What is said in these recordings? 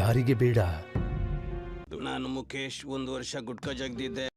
ಯಾರಿಗೆ ಬೇಡ? ನಾನು ಮುಖೇಶ್ 1 ವರ್ಷ ಗುಟ್ಕಾ ಜಗ್ದಿದ್ದೆ.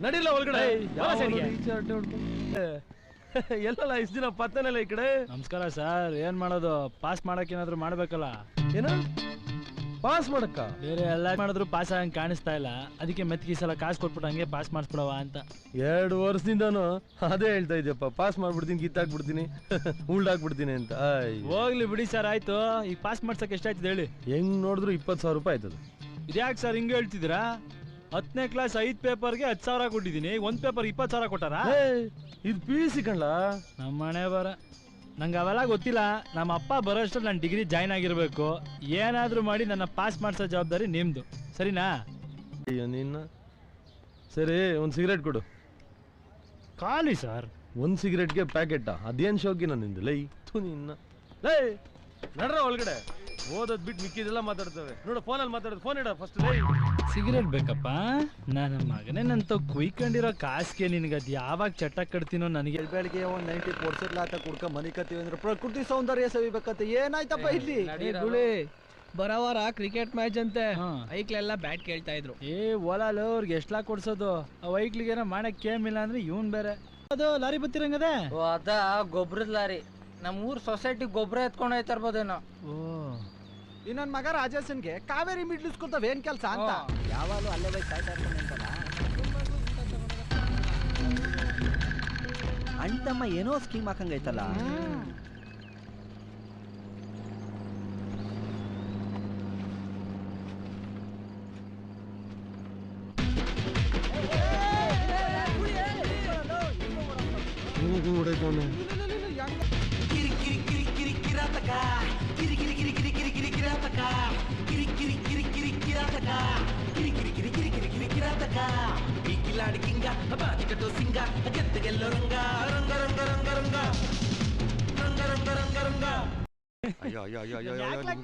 ನಡಿಲ್ಲ ಒಳಗಡೆ. ಎಲ್ಲಲ್ಲ ಇಷ್ಟ ದಿನ ಪತ್ತನೆಲ್ಲ ಈ ಕಡೆ. ನಮಸ್ಕಾರ ಸರ್. ಏನ್ ಮಾಡೋದು? ಪಾಸ್ ಮಾಡಕ್ ಏನಾದ್ರು ಮಾಡ್ಬೇಕಲ್ಲ. ಏನ ಪಾಸ್ ಮಾಡಕ್ಕ? ಬೇರೆ ಎಲ್ಲ ಮಾಡಿದ್ರು ಪಾಸ್ ಆಗಂಗ್ ಕಾಣಿಸ್ತಾ ಇಲ್ಲ. ಅದಕ್ಕೆ ಮೆತ್ಕಿ ಸಲ ಕಾಸು ಕೊಟ್ಬಿಟ್ಟು ಹಂಗೆ ಪಾಸ್ ಮಾಡಿಸ್ಬಿಡವ ಅಂತ. 2 ವರ್ಷದಿಂದಾನು ಅದೇ ಹೇಳ್ತಾ ಇದ್ಯಪ್ಪ, ಪಾಸ್ ಮಾಡ್ಬಿಡ್ತೀನಿ, ಕಿತ್ತಾಕ್ಬಿಡ್ತೀನಿ, ಉಳ್ದಾಕ್ಬಿಡ್ತೀನಿ ಅಂತ. ಹೋಗ್ಲಿ ಬಿಡಿ ಸರ್, ಆಯ್ತು. ಈಗ ಪಾಸ್ ಮಾಡ್ಸಕ್ ಎಷ್ಟಾಯ್ತದ ಹೇಳಿ? ಹೆಂಗ್ ನೋಡಿದ್ರು 20,000 ರೂಪಾಯಿ ಆಯ್ತದ. ಇದ್ಯಾಕೆ ಸರ್ ಹಿಂಗೆ ಹೇಳ್ತಿದ್ದೀರಾ? 10ನೇ ಕ್ಲಾಸ್ 5 ಪೇಪರ್ಗೆ 10,000 ಕೊಟ್ಟಿದ್ದೀನಿ. 1 ಪೇಪರ್ 20,000 ಕೊಟ್ಟಾರ? ಇದು PUC ಕಣ್ಲ. ನಮ್ಮ ಮನೆ ಬರ ನಂಗೆ ಅವೆಲ್ಲ ಗೊತ್ತಿಲ್ಲ. ನಮ್ಮ ಅಪ್ಪ ಬರೋಷ್ಟರಲ್ಲಿ ನಾನು ಡಿಗ್ರಿ ಜಾಯ್ನ್ ಆಗಿರ್ಬೇಕು. ಏನಾದ್ರೂ ಮಾಡಿ ನನ್ನ ಪಾಸ್ ಮಾಡಿಸೋ ಜವಾಬ್ದಾರಿ ನಿಮ್ದು, ಸರಿನಾ? ಅಯ್ಯೋ ನಿನ್ನ. ಸರಿ, ಒಂದು ಸಿಗರೇಟ್ ಕೊಡು. ಖಾಲಿ ಸರ್. 1 ಸಿಗರೇಟ್ಗೆ ಪ್ಯಾಕೆಟ್? ಅದೇನು ಶೋಕಿ ನನ್ನಿಂದ ಲೈ. ನಿನ್ನ ಲೈ ನಡ್ರ ಒಳಗಡೆ. ಓದೋದ್ ಬಿಟ್ಟು ಮಿಕ್ಕಿದೆಲ್ಲ ಮಾತಾಡ್ತವೆ ನೋಡು. ಫೋನಲ್ಲಿ ಮಾತಾಡೋದು. ಫೋನ್ ಇಡ ಫಸ್ಟ್. ಸಿಗರೇಟ್ ಬೇಕಪ್ಪ? ನನ್ನ ಮಗನೇ ನಂತ ಕುಯ್ಕೊಂಡಿರೋ ಕಾಸ್ಗೆ ನಿನಗದು ಯಾವಾಗ ಚಟ ಕಟ್ತೀನೋ ನನಗೆ. ಬೆಳಗ್ಗೆ ಒಂದು 90% ಆತ ಕುಡ್ಕ ಮನಿ ಕತ್ತೀವಿ ಅಂದ್ರೆ ಪ್ರಕೃತಿ ಸೌಂದರ್ಯ ಸವಿಬೇಕಂತ ಏನಾಯ್ತಪ್ಪ ಇಲ್ಲಿ? ಬರೋವಾರ ಕ್ರಿಕೆಟ್ ಮ್ಯಾಚ್ ಅಂತೆ. ಐಕ್ಲೆಲ್ಲ ಬ್ಯಾಟ್ ಕೇಳ್ತಾ ಇದ್ರು. ಓಲಾಲು ಅವ್ರಿಗೆ ಎಷ್ಟ್ಲಾ ಕೊಡ್ಸೋದು? ಆ ವೈಕ್ಲಿಗೇನ ಮಾಡಕ್ ಕೇಮಿಲ್ಲ ಅಂದ್ರೆ ಇವನ್ ಬೇರೆ. ಅದು ಲಾರಿ ಬತ್ತಿರಂಗದೆ. ಅದ ಗೊಬ್ಬರದ ಲಾರಿ. ನಮ್ಮ ಊರ್ ಸೊಸೈಟಿ ಗೊಬ್ಬರ ಎತ್ಕೊಂಡು ಹೋಯ್ತಾ ಇರ್ಬೋದೇನೋ. ಇನ್ನೊಂದ್ ಮಗ ರಾಜೇಶನ್ಗೆ ಕಾವೇರಿ ಮಿಡ್ಲ್ ಸ್ಕೂಲ್ ಏನ್ ಕೆಲಸ ಅಂತ ಯಾವಾಗಲೂ ಅಲ್ಲೇ ಬೈ ಕಾಯ್ತಾ ಇರ್ತಾನೆ ಅಂತಲ್ಲ. ಅಣ್ತಮ್ಮ ಏನೋ ಸ್ಕೀಮ್ ಹಾಕಂಗೈತಲ್ಲ.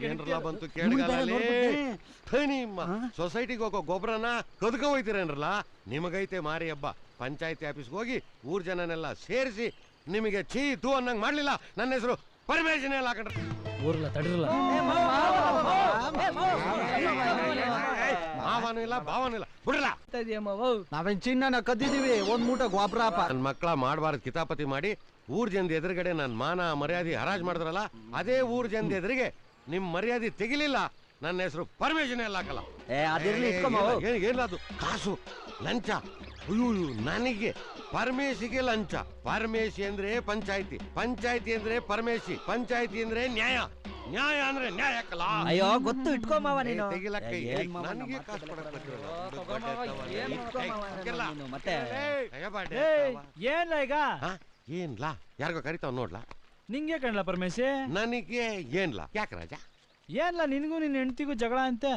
ಏನ್ರಲ್ಲ ಬಂತು ಕೇಳಗಾಲಲ್ಲಿ. ನಿಮ್ಮ ಸೊಸೈಟಿಗೆ ಹೋಗೋ ಗೊಬ್ಬರನ ಕದ್ಕೊ ಹೋಯ್ತೀರೇನ್ರಲ್ಲ. ನಿಮಗೈತೆ ಮಾರಿ ಹಬ್ಬ. ಪಂಚಾಯತಿ ಆಫೀಸ್ಗೆ ಹೋಗಿ ಊರ್ ಜನನೆಲ್ಲ ಸೇರಿಸಿ ನಿಮಗೆ ಛೀ ತೂ ಅನ್ನಂಗ್ ಮಾಡ್ಲಿಲ್ಲ. ನನ್ನ ಹೆಸರು ಪರ್ಮಿಷನ್ ಎಲ್ಲ ಹಾಕಡ್ರಿ. ಊರ್ಲ ತಡಿರಲ್ಲ. ಮಾವನೂ ಇಲ್ಲ ಭಾವನೂ ಇಲ್ಲ ಬಿಡ್ರಲ್ಲ. ನಾವೇನ್ ಚಿನ್ನನ ಕದ್ದಿದೀವಿ? 1 ಮೂಟೆ ಗೊಬ್ಬರ. ನನ್ ಮಕ್ಕಳ ಮಾಡಬಾರ್ದು ಕಿತಾಪತಿ ಮಾಡಿ ಊರ್ ಜನದ ಎದುರುಗಡೆ ನನ್ ಮಾನ ಮರ್ಯಾದೆ ಹರಾಜ್ ಮಾಡಿದ್ರಲ್ಲ. ಅದೇ ಊರ್ ಜನದ ಎದುರಿಗೆ ನಿಮ್ ಮರ್ಯಾದೆ ತೆಗಿಲಿಲ್ಲ. ನನ್ನ ಹೆಸರು ಪರ್ಮಿಷನ್ ಎಲ್ಲ ಹಾಕಲ್ಲ. ಏನಾದ್ರು ಕಾಸು ಲಂಚ? ಅಯ್ಯೋ ನನಗೆ ಪರಮೇಶಿಗೆ ಲಂಚ. ಪರಮೇಶಿ ಅಂದ್ರೆ ಪಂಚಾಯತಿ, ಪಂಚಾಯತಿ ಅಂದ್ರೆ ಪರಮೇಶಿ, ಪಂಚಾಯತಿ ಅಂದ್ರೆ ನ್ಯಾಯ, ನ್ಯಾಯ ಅಂದ್ರೆ ನ್ಯಾಯಕ್ಕಲ್ಲ. ಅಯ್ಯೋ ಗೊತ್ತು, ಇಟ್ಕೊಂಬವ ನೀನು. ತೆಗಿಲಕ್ಕೆ ನನಗೆ ಕಾಸು ಮತ್ತೆ ಏನ್ಲ ಈಗ? ಏನ್ಲಾ? ಯಾರಿಗೋ ಕರಿತಾವ್ ನೋಡ್ಲಾ. ನಿಂಗೆ ಕಣ್ಲ ಪರಮೇಶಿ? ನನಗೆ ಏನ್ಲ? ಯಾಕೆ ರಾಜ? ಏನ್ಲ ನಿನ್ಗೂ ನಿನ್ ಹೆಂಡತಿಗೂ ಜಗಳ ಅಂತೆ?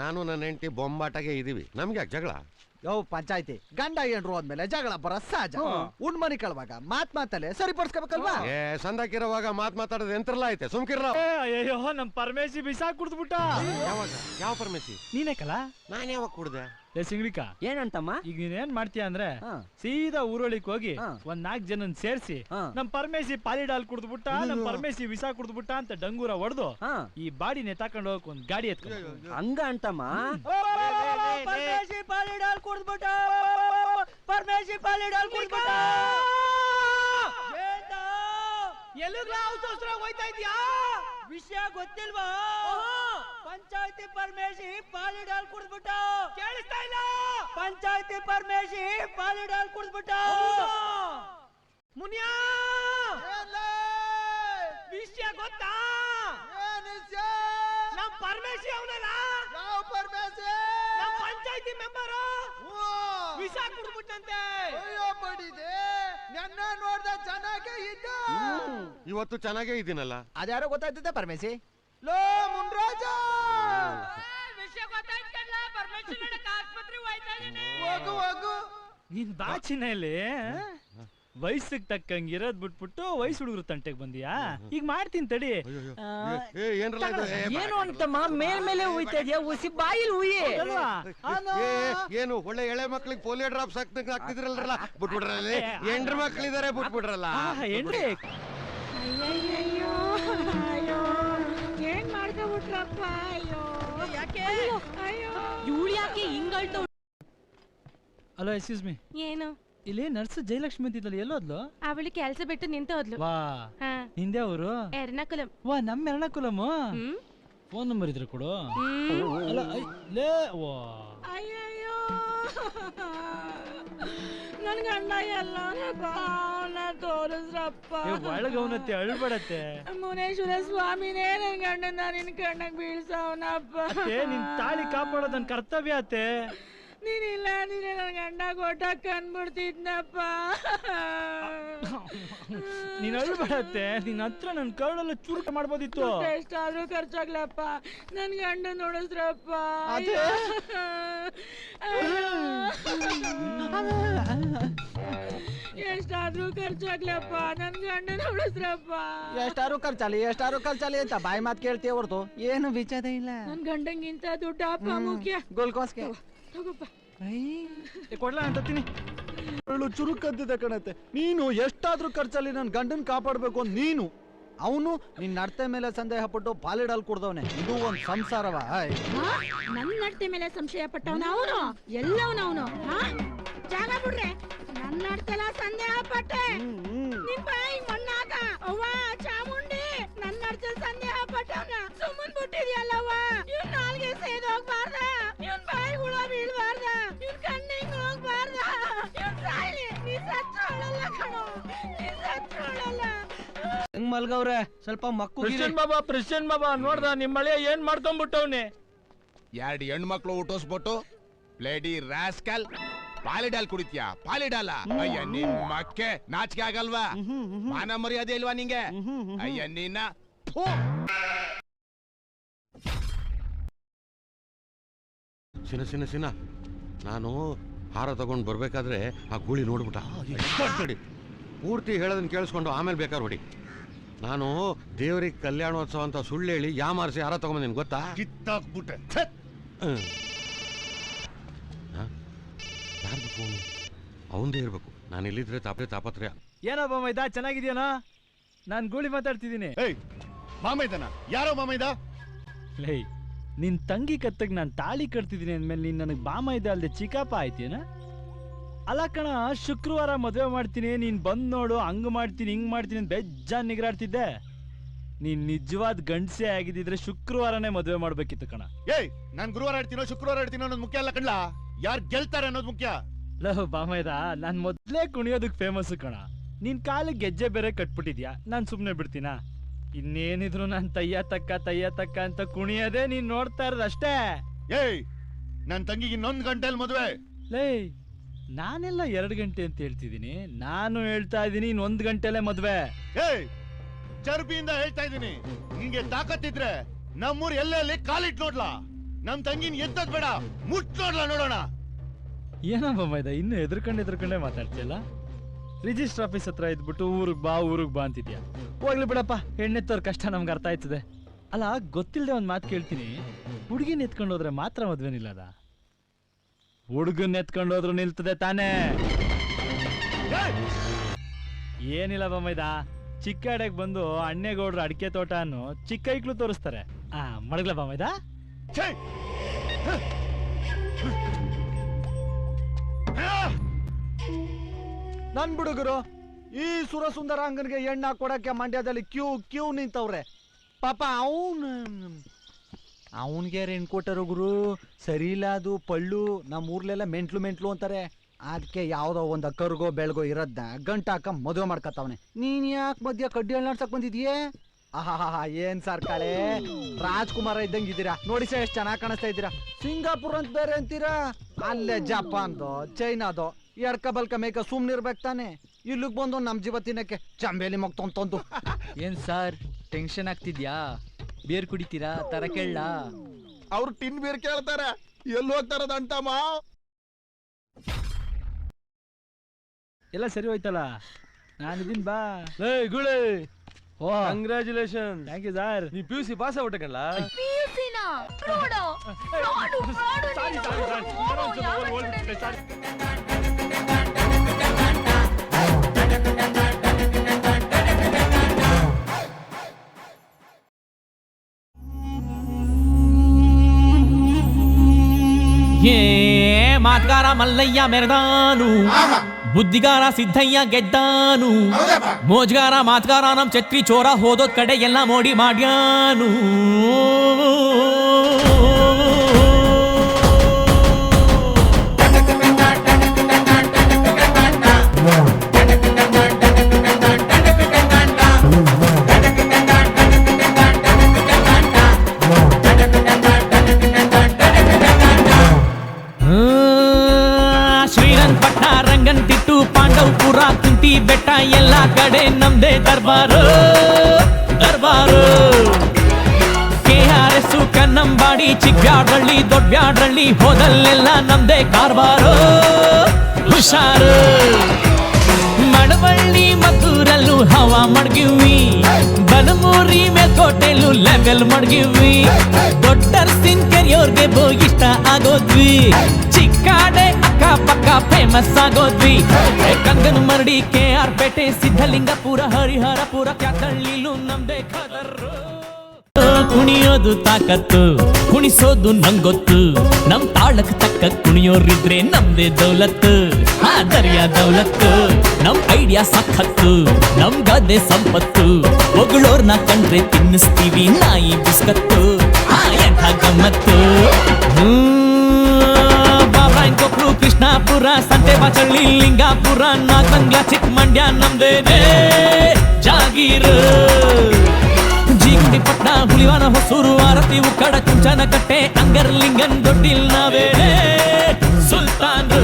ನಾನು ನನ್ನ ಹೆಂಡತಿ ಬೊಂಬಾಟಾಗೆ ಇದೀವಿ. ನಮ್ಗೆ ಯಾಕೆ ಜಗಳ? ಪಂಚಾಯತಿ ಗಂಡ ಏನ್ರು ಅಂದ್ಮೇಲೆ ಜಗಳ ಬರ ಸಹಜ. ಉಣ್ಮನಿ ಕಳುವಾಗ ಮಾತಲ್ಲೇ ಸರಿಪಡಿಸ್ಕೋಬೇಕಲ್ವಾ? ಸಂದಾಕಿರುವಾಗ ಮಾತಾಡೋದು ಎಂತ್ರಲ್ಲ ಐತೆ. ಸುಮ್ಕಿರ. ಅಯ್ಯೋ ನಮ್ ಪರಮೇಶಿ ಬಿಸಾಕ್ ಕುಡ್ದ್ಬಿಟ್ಟ. ಯಾವಾಗ? ಯಾವ ಪರಮೇಶಿ? ನೀನೇ ಕಲ? ನಾನ್ ಯಾವಾಗ ಕುಡ್ದೆ? ಸಿಂಗ್ಳಿಕ ಏನಂತಮ್ಮ? ಈಗ ನೀನ್ ಏನ್ ಮಾಡ್ತೀಯ ಅಂದ್ರೆ ಸೀದಾ ಊರೊಳಿಕ್ ಹೋಗಿ ಒಂದ್ 4 ಜನನ್ ಸೇರ್ಸಿ ನಮ್ ಪರಮೇಶಿ ಪಾಲಿಡಾಲ್ ಕುಡ್ದ್ಬಿಟ್ಟ, ನಮ್ ಪರಮೇಶಿ ವಿಸಾ ಕುಡ್ದ್ಬಿಟ್ಟ ಅಂತ ಡಂಗೂರ ಹೊಡೆದು ಈ ಬಾಡಿ ನೆತಾಕೊಂಡ್ ಹೋಗಕ್ ಒಂದ್ ಗಾಡಿ ಎತ್ಕೊಂಡು. ಹಂಗ ಅಂತಮ್ಮ? ಪರಮೇಶಿ ಪಾಲಿಡಾಲ್ ಕುಡ್ದ್ಬಿಟ್ಟ, ಪರಮೇಶಿ ಪಾಲಿಡಾಲ್ ಕುಡ್ದ್ಬಿಟ್ಟ. ಎಲ್ಲಿಗ್ಲಾ ಅವಸರ ಹೋಯ್ತಾ ಇದ್ಯಾ? ವಿಷಯ ಗೊತ್ತಿಲ್ವಾ? ಪಂಚಾಯತಿ ಪರಮೇಶಿ ಪಾಲಿಡಾಲ್ ಕುಡ್ದ್ಬಿಟ್ಟ. ಕೇಳಿಸ್ತಾ ಇಲ್ಲ? ಪಂಚಾಯತಿ ಪರಮೇಶಿ ಪಾಲಿಡಾಲ್ ಕುಡ್ದ್ಬಿಟ್ಟ. ಮುನಿಯಾ ವಿಷಯ ಗೊತ್ತಾ? ಯಾವ ಪರಮೇಶಿ? ನಮ್ಮ ಪಂಚಾಯತಿ ಮೆಂಬರು ವಿಷ ಕುಡ್ಬಿಟ್ಟಂತೆ. ಅಯ್ಯೋ ಬಡಿದೆ, ನನ್ನ ನೋಡ್ದ ಚೆನ್ನಾಗೇ ಇದ್ದ. ಇವತ್ತು ಚೆನ್ನಾಗೇ ಇದ್ದೀನಲ್ಲ. ಅದ್ಯಾರೋ ಗೊತ್ತಾಯ್ತದೆ ಪರಮೇಶಿ? ಲೋ ಮುನ್ರಾಜ, ವಿಷಯ ಗೊತ್ತಾಯ್ತಲ್ಲ, ಪರ್ಮಿಷನ್ ಆಸ್ಪತ್ರೆಗೆ ಹೋಯ್ತಾ ಇದೀನಿ. ಹೋಗು ಹೋಗು. ನೀನ್ ಬಾಚಿನಲ್ಲಿ ವಯಸ್ಸಿಗೆ ತಕ್ಕಂಗೆ ಇರೋದ್ ಬಿಟ್ಬಿಟ್ಟು ವಯಸ್ಸು ಹುಡುಗರು ತಂಟೆಗೆ ಬಂದಿಯಾ? ಈಗ ಮಾಡ್ತೀನಿ ತಡಿ. ಏನ್ರಲ್ಲ ಇದು? ಏನು ಅಂತಮ್ಮ ಮೇಲ್ಮೇಲೆ ಉಯ್ತಾ ಇದೆಯಾ? ಉಸಿ ಬಾಯಿಲ್ ಉಯ್ಯಿ. ಅಲ್ವಾ? ಏನು ಒಳ್ಳೆ ಎಳೆ ಮಕ್ಳಿಗೆ ಪೋಲಿಯೋ ಡ್ರಾಪ್ಸ್ ಹಾಕ್ತಿದ್ರಲ್ಲ, ಬಿಟ್ಬಿಡ್ರಲ್ಲ. ಹೆಂಡ್ರ ಮಕ್ಳಿದಾರೆ, ಬಿಟ್ಬಿಡ್ರಲ್ಲ. ಏನ್ರಿ ಅಯ್ಯಯ್ಯೋ ಅಯ್ಯೋ ಏನ್ ಮಾಡ್ಕೊಬಿಟ್ರಪ್ಪ. ಅಯ್ಯೋ ಯಾಕೆ ಅಯ್ಯೋ ಇವಳು ಯಾಕೆ ಹಿಂಗಳ್ತು? Hello, excuse me. ಏನು? ಇಲ್ಲಿ ನರ್ಸ್ ಜಯಲಕ್ಷ್ಮಿ ಅಂತಿದ್ದಲ್ಲ, ಎಲ್ಲೋದ್ಲು? ಅವಳು ಕೆಲಸ ಬಿಟ್ಟು ನಿಂತು ಹೋದ್ಲು. ವಾ, ಹಾ, ನಿಂದೆ ಅವರು? ಎರ್ನಾಕುಲಂ. ವಾ, ನಮ್ಮ ಎರ್ನಾಕುಲಮ್. ಫೋನ್ ನಂಬರ್ ಇದ್ರೆ ಕೊಡು. ಅಲ್ಲ, ಲೇ, ವಾ, ಅಯ್ಯಯ್ಯೋ ನನ್ ಗಂಡ ಎಲ್ಲ ತೋರಿಸ್ರಪ್ಪ. ಒಳಗವನತ್ತೆ, ಅಳ್ಬೇಡತ್ತೆ. ಮುನೇಶ್ವರ ಸ್ವಾಮಿನೇ ನನ್ ಗಂಡನ ನಿನ್ ಕಣ್ಣಗ್ ಬೀಳ್ಸವನಪ್ಪ. ನಿನ್ ತಾಳಿ ಕಾಪಾಡೋದ್ ನನ್ ಕರ್ತವ್ಯ ಅತ್ತೆ. ನೀನಿಲ್ಲ ನೀನೆ ನನ್ ಗಂಡ ಕೊಟ್ಟ ಕಂಡ್ಬಿಡ್ತಿದ್ನಪ್ಪ. ನೀನ್ ಅಳ್ಬೇಡತ್ತೆ. ನಿನ್ ಹತ್ರ ನನ್ ಕರಳೆಲ್ಲ ಚುರುಕ ಮಾಡ್ಬೋದಿತ್ತು. ಎಷ್ಟಾದ್ರೂ ಖರ್ಚಾಗ್ಲಪ್ಪ, ನನ್ ಗಂಡ ನೋಡಿಸ್ರಪ್ಪ. ಎಷ್ಟಾದ್ರೂ ಖರ್ಚಾಗ್ಲಪ್ಪ, ನನ್ ಗಂಡ ನೋಡಿಸ್ರಪ್ಪ. ಎಷ್ಟಾರು ಖರ್ಚಾಲಿ ಅಂತ ಬಾಯಿ ಮಾತು ಕೇಳ್ತೀಯ ಹೊರ್ತು ಏನು ವಿಚಾರ ಇಲ್ಲ. ನನ್ ಗಂಡಂಗಿಂತ ದುಡ್ಡಪ್ಪ ಮುಖ್ಯ. ಗೋಲ್ಕೋಸ್ಗೆ ತಗೋಪ್ಪ. ಕೊಡ್ಲಾ ಅಂತೀನಿ. ಚುರುಕದ್ದಿದೆ ಕಣತ್ತೆ. ನೀನು ಎಷ್ಟಾದ್ರೂ ಖರ್ಚಲ್ಲಿ ನನ್ ಗಂಡನ್ ಕಾಪಾಡ್ಬೇಕು ಅಂತ ನೀನು, ಅವನು ನಿನ್ ನಡತೆ ಮೇಲೆ ಸಂದೇಹ ಪಟ್ಟು ಪಾಲಿಡಲ್ ಕುಡ್ದವನೆ. ಇದು ಒಂದ್ ಸಂಸಾರವ? ನನ್ ನಡತೆ ಮೇಲೆ ಸಂಶಯ ಪಟ್ಟವನ ಅವನು, ಎಲ್ಲವನವನು. ಜಾಗ ಬಿಡ್ರೆ ನನ್ನ ನಡತೆಲ್ಲ ಸಂದೇಹ ಪಟ್ಟೆ. ನಿನ್ ಬಾಯಿ ಮಣ್ಣಾಗ ಅವ್ವ ಚಾಮುಂಡಿ, ನನ್ನ ನಡತೆ ಸಂದೇಹ ಪಟ್ಟವನ ಸುಮ್ಮನ್ ಬಿಟ್ಟಿದ್ಯಲ್ಲವ್ವ. ಇವ್ನ ನಾಲ್ಗೆ ಸೇದೋಗ್ಬಾರ್ದ, ಇವ್ನ ಬಾಯಿ ಹುಳ ಬೀಳ್ಬಾರ್ದ, ಇವ್ನ ಕಣ್ಣಿಗೆ ಹೋಗ್ಬಾರ್ದ. ಇವ್ನ ಸಾಯ್ಲಿ, ನೀ ಸತ್ತೋಳಲ್ಲ ಕಣೋ, ನೀ ಸತ್ತೋಳಲ್ಲ. ಹೆಂಗ್ ಮಲ್ಗವ್ರೆ? ಸ್ವಲ್ಪ ಮಕ್ಕು ಪ್ರೆಸಿಡೆಂಟ್ ಬಾಬಾ ನೋಡ್ದ ನಿಮ್ ಮಳೆ ಏನ್ ಮಾಡ್ಕೊಂಡ್ಬಿಟ್ಟವ್ನೆ. 2 ಹೆಣ್ಮಕ್ಳು ಹುಟ್ಟಿಸ್ಬಿಟ್ಟು ಲೇಡಿ ರಾಸ್ಕಲ್ ಪಾಲಿಡಾಲ್ ಕುಡಿತ್ಯಾ? ಪಾಲಿಡಾಲ? ಅಯ್ಯ ನಿಮ್ಮಕ್ಕೆ ನಾಚಿಕೆ ಆಗಲ್ವಾ? ಮಾನ ಮರ್ಯಾದೆ ಇಲ್ವಾ ನಿಂಗೆ? ಅಯ್ಯ ನಿನ್ನ ಸಿನ ನಾನು ಹಾರ ತಗೊಂಡ್ ಬರ್ಬೇಕಾದ್ರೆ ಆ ಗೂಳಿ ನೋಡ್ಬಿಟ್ಟ. ಪೂರ್ತಿ ಹೇಳೋದನ್ನ ಕೇಳಿಸ್ಕೊಂಡು ಆಮೇಲೆ ಬೇಕಾದ್ರೆ ಹೊಡಿ. ನಾನು ದೇವ್ರಿಗೆ ಕಲ್ಯಾಣೋತ್ಸವ ಅಂತ ಸುಳ್ಳು ಹೇಳಿ ಯಾಮಾರಿಸಿ ಹಾರ ತಗೊಂಬಂದಿನಿ, ಗೊತ್ತಾ? ಕಿತ್ತಾಕ್ಬಿಟ್ಟೆ. ಯಾರ್ದು ಫೋನು? ಅವಂದೇ ಇರ್ಬೇಕು. ನಾನು ಇಲ್ಲಿದ್ರೆ ತಾಪತ್ರಯ. ಏನಪ್ಪ ಮೈದಾ, ಚೆನ್ನಾಗಿದ್ಯಾನೋ? ನಾನ್ ಗೂಳಿ ಮಾತಾಡ್ತಿದ್ದೀನಿ. ಮಾಮೈದನ? ಯಾರೋ ಮಾಮೈದ? ಲೈ, ನಿನ್ ತಂಗಿ ಕತ್ತಗ್ ನಾನ್ ತಾಳಿ ಕಟ್ತಿದ್ದೀನಿ ಅಂದ್ಮೇಲೆ ನೀನ್ ನನಗ್ ಬಾಮೈದ ಅಲ್ದೆ ಚಿಕ್ಕಪ್ಪ ಆಯ್ತೇನ? ಅಲ್ಲ ಕಣ, ಶುಕ್ರವಾರ ಮದ್ವೆ ಮಾಡ್ತೀನಿ, ನೀನ್ ಬಂದ್ ನೋಡು, ಹಂಗ್ ಮಾಡ್ತೀನಿ ಹಿಂಗ್ ಮಾಡ್ತೀನಿ ಅಂತ ಬೆಜ್ಜಾನ್ ನಿಗ್ರಾಡ್ತಿದ್ದೆ. ನೀನ್ ನಿಜವಾದ ಗಂಡಸೆ ಆಗಿದ್ರೆ ಶುಕ್ರವಾರನೇ ಮದ್ವೆ ಮಾಡ್ಬೇಕಿತ್ತು ಕಣ. ನಾನ್ ಗುರುವಾರ ಆಡ್ತೀನೋ ಶುಕ್ರವಾರ ಆಡ್ತೀನೋ ಅನ್ನೋದು ಮುಖ್ಯ ಅಲ್ಲ ಕಣ್ಲಾ, ಯಾರು ಗೆಲ್ತಾರೆ ಅನ್ನೋದು ಮುಖ್ಯ. ಲವ್ ಬಾಮೈದ, ನಾನ್ ಮೊದ್ಲೇ ಕುಣಿಯೋದಕ್ ಫೇಮಸ್ ಕಣ. ನಿನ್ ಕಾಲಿಗೆ ಗೆಜ್ಜೆ ಬೇರೆ ಕಟ್ಬಿಟ್ಟಿದ್ಯಾ, ನಾನ್ ಸುಮ್ನೆ ಬಿಡ್ತೀನಾ? ಇನ್ನೇನಿದ್ರು ನಾನ್ ತಯ್ಯ ತಕ್ಕ ಅಂತ ಕುಣಿಯೋದೇ ನೀನ್ ನೋಡ್ತಾ ಇರೋದಷ್ಟೇ. ನನ್ ತಂಗಿಗೆ ಇನ್ನೊಂದ್ ಗಂಟೆಲ್ ಮದ್ವೆ. ಲೈ, ನಾನೆಲ್ಲ 2 ಗಂಟೆ ಅಂತ ಹೇಳ್ತಿದ್ದೀನಿ. ನಾನು ಹೇಳ್ತಾ ಇದ್ದೀನಿ ಇನ್ 1 ಗಂಟೆಲೆ ಮದ್ವೆ. ಚರ್ಬಿಯಿಂದ ಹೇಳ್ತಾ ಇದೀನಿ, ನಿಂಗೆ ತಾಕತ್ತಿದ್ರೆ ನಮ್ಮೂರ್ ಎಲ್ಲೆಲ್ಲಿ ಕಾಲಿಟ್ ನೋಡ್ಲಾ. ನಮ್ ತಂಗಿನ ಎದ್ದದ್ ಬೇಡ, ಮುಟ್ ನೋಡ್ಲಾ, ನೋಡೋಣ. ಏನಪ್ಪ ಮೈದ, ಇನ್ನು ಎದ್ರಕೊಂಡೇ ಮಾತಾಡ್ತಿಯಲ್ಲ? ರಿಜಿಸ್ಟರ್ ಆಫೀಸ್ ಹತ್ರ ಇದ್ಬಿಟ್ಟು ಊರಿಗೆ ಬಾ ಅಂತಿದ್ಯಾ? ಹೋಗ್ಲಿ ಬಿಡಪ್ಪ, ಹೆಣ್ಣೆತ್ತವ್ರ ಕಷ್ಟ ನಮ್ಗೆ ಅರ್ಥ ಆಯ್ತದೆ. ಅಲ್ಲ, ಗೊತ್ತಿಲ್ಲದೆ ಒಂದ್ ಮಾತು ಕೇಳ್ತೀನಿ, ಹುಡುಗಿನ ಎತ್ಕೊಂಡೋದ್ರೆ ಮಾತ್ರ ಮದ್ವೆ ನಿಲ್ಲದ? ಹುಡುಗನ್ ಎತ್ಕೊಂಡೋದ್ರು ನಿಲ್ತದೆ ತಾನೇ? ಏನಿಲ್ಲ ಬಮ್ಮೈದ, ಚಿಕ್ಕಡೆಗೆ ಬಂದು ಅಣ್ಣೇಗೌಡ್ರು ಅಡಿಕೆ ತೋಟ ಅನ್ನು ಚಿಕ್ಕ ಐಕ್ಳು ತೋರಿಸ್ತಾರೆ. ಮಡಗ್ಲ ಬಮ್ಮೈದ? ನನ್ ಬಿಡುಗರು ಈ ಸುರಸುಂದರಾಂಗನ್ಗೆ ಎಣ್ಣೆ ಕೊಡಕ್ಕೆ ಮಂಡ್ಯದಲ್ಲಿ ಕ್ಯೂ ನಿಂತವ್ರೆ. ಪಾಪ ಅವನ್ಗೆ ಹೆಣ್ ಕೊಟ್ಟರು ಗುರು. ಸರಿ ಇಲ್ಲ ಅದು ಪಳ್ಳು. ನಮ್ಮ ಊರ್ಲೆಲ್ಲ ಮೆಂಟ್ಲು ಅಂತಾರೆ. ಅದಕ್ಕೆ ಯಾವ್ದೋ ಒಂದ ಕರ್ಗೋ ಬೆಳಗೋ ಇರೋದ್ನ ಗಂಟ ಹಾಕ ಮದುವೆ ಮಾಡ್ಕತ್ತವನೆ. ನೀನ್ ಯಾಕೆ ಮಧ್ಯ ಕಡ್ಡಿ ನಡ್ಸಕ್ ಬಂದಿದ್ಯೆ? ಆಹಾ ಏನ್ ಸರ್ ಕಳೆ ರಾಜ್ಕುಮಾರ ಇದ್ದಂಗಿದ್ದೀರಾ ನೋಡಿ ಸರ್ ಎಷ್ಟು ಚೆನ್ನಾಗಿ ಕಾಣಿಸ್ತಾ ಇದ್ದೀರಾ. ಸಿಂಗಾಪುರ್ ಅಂತ ಬೇರೆ ಅಂತೀರಾ, ಅಲ್ಲೇ ಜಪಾನ್ದು ಚೈನಾದು ಎಡ್ಕ ಬಲ್ಕ ಮೇಕ ಸುಮ್ನಿರ್ಬೇಕು ತಾನೆ. ಇಲ್ಲಿಗ್ ಬಂದು ನಮ್ ಜೀವ ತಿನ್ನಕ್ಕೆ ಚಂಬೇಲಿ ಮಗ್ತೊಂತಂದು. ಏನ್ ಸರ್ ಟೆನ್ಷನ್ ಆಗ್ತಿದ್ಯಾ? ಬೇರ್ ಕುಡಿತೀರಾ? ತರ ಕೇಳ ಅವ್ರು ಟಿನ್ ಬೇರ್ ಕೇಳ್ತಾರ, ಎಲ್ಲಿ ಹೋಗ್ತಾರದ ಅಂತಮ್ಮ. ಎಲ್ಲ ಸರಿ ಹೋಯ್ತಲ್ಲ, ನಾನಿದ್ದೀನಿ ಬಾ. ಲೇ ಗುಳೆ, ಓ ಕಂಗ್ರ್ಯಾಚುಲೇಷನ್. Thank you sir. ನೀ PUC ಪಾಸ್ ಆಗ್ಬಿಟ್ಟೆ ಕಣ್ಲಾ. ಮಾತ್ಗಾರ ಮಲ್ಲಯ್ಯ ಮೆರೆದಾನು, ಬುದ್ಧಿಗಾರ ಸಿದ್ದಯ್ಯ ಗೆದ್ದಾನು, ಮೋಜ್ಗಾರ ಮಾತ್ಗಾರ ನಮ್ ಛತ್ರಿ ಚೋರ ಹೋದೋದ್ ಕಡೆ ಎಲ್ಲ ಮೋಡಿ ಮಾಡ್ಯಾನು. ಶ್ರೀರಂಗಪಟ್ಟಣ ರಂಗಂತಿಟ್ಟು ಪಾಂಡವಪುರ ಕುಂತಿ ಬೆಟ್ಟ ಎಲ್ಲ ಕಡೆ ನಮ್ದೇ ದರ್ಬಾರು ದರ್ಬಾರು. KRS ಕನ್ನಂಬಾಡಿ ಚಿಕ್ಕಬ್ಯಾಡ್ರಳ್ಳಿ ದೊಡ್ಡಬ್ಯಾಡ್ರಳ್ಳಿ ಹೋದಲ್ಲೆಲ್ಲ ನಮ್ದೇ ಕಾರ್ಬಾರು ಹುಷಾರು. ಮಳವಳ್ಳಿ ಮದ್ದೂರಲ್ಲೂ ಹವಾ ಮಡ್ಗಿವಿ, ಬನಮೂರಿ ಮೇಲ್ಕೋಟೆಲ್ಲೂ ಲೆವೆಲ್ ಮಡ್ಗಿವಿ, ದೊಡ್ಡರ್ಸಿನ್ ಕೆರೆಯೋರ್ಗೆ ಇಷ್ಟ ಆಗೋದ್ವಿ, ಚಿಕ್ಕಾಡೆ ಅಕ್ಕಪಕ್ಕ ಫೇಮಸ್ ಆಗೋದ್ವಿ, ಕಂಗನ ಮರಡಿ KR ಪೇಟೆ ಸಿದ್ಧಲಿಂಗಪುರ ಹರಿಹರಪುರ ಕ್ಯಾತಳ್ಳಿಲೂ ನಮ್ದೇ ಖದರ್ರು. ಕುಣಿಯೋದು ತಾಕತ್ತು, ಕುಣಿಸೋದು ನಂಗೊತ್ತು, ನಮ್ ತಾಳಕ್ ತಕ್ಕ ಕುಣಿಯೋರಿದ್ರೆ ನಮ್ದೇ ದೌಲತ್ತು, ದರ್ಯಾ ದೌಲತ್ತು. ನಮ್ ಐಡಿಯಾ ಸಖತ್ತು, ನಮ್ ಗದ್ದೆ ಸಂಪತ್ತು, ಹೊಗಳೋರ್ನ ಕಂಡ್ರೆ ತಿನ್ನಿಸ್ತೀವಿ ನಾಯಿ ಬಿಸ್ಕತ್ತು, ಎಂಥ ಗಮ್ಮತ್ತು. ಬಾಬಾಯನ್ಕೊಪ್ರು ಕೃಷ್ಣಾಪುರ ಸಂತೆ ಬಾಚಳ್ಳಿ ಲಿಂಗಾಪುರ ನಾಗಮಂಗ್ಲ ಚಿಕ್ಕಮಂಡ್ಯ ನಮ್ದೇನೆ ಜಾಗೀರು. ಜೀಗುಂಡಿಪಟ್ನ ಹುಲಿವಾನ ಹೊಸೂರು ಆರತಿ ಉಕ್ಕಡ ಕುಂಚನ ಕಟ್ಟೆ ಅಂಗರ್ಲಿಂಗನ್ ದೊಡ್ಡಿಲ್ ನಾವೇನೆ ಸುಲ್ತಾನ್ರು.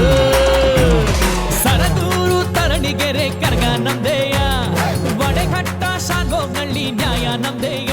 ಸರಗೂರು ತರಣಿಗೆರೆ ಕರ್ಗ ನಮ್ದೇಯ, ವಡೆಘಟ್ಟ ಶಾಗೋಗ್ನಳ್ಳಿ ನ್ಯಾಯ ನಮ್ದೇಯ.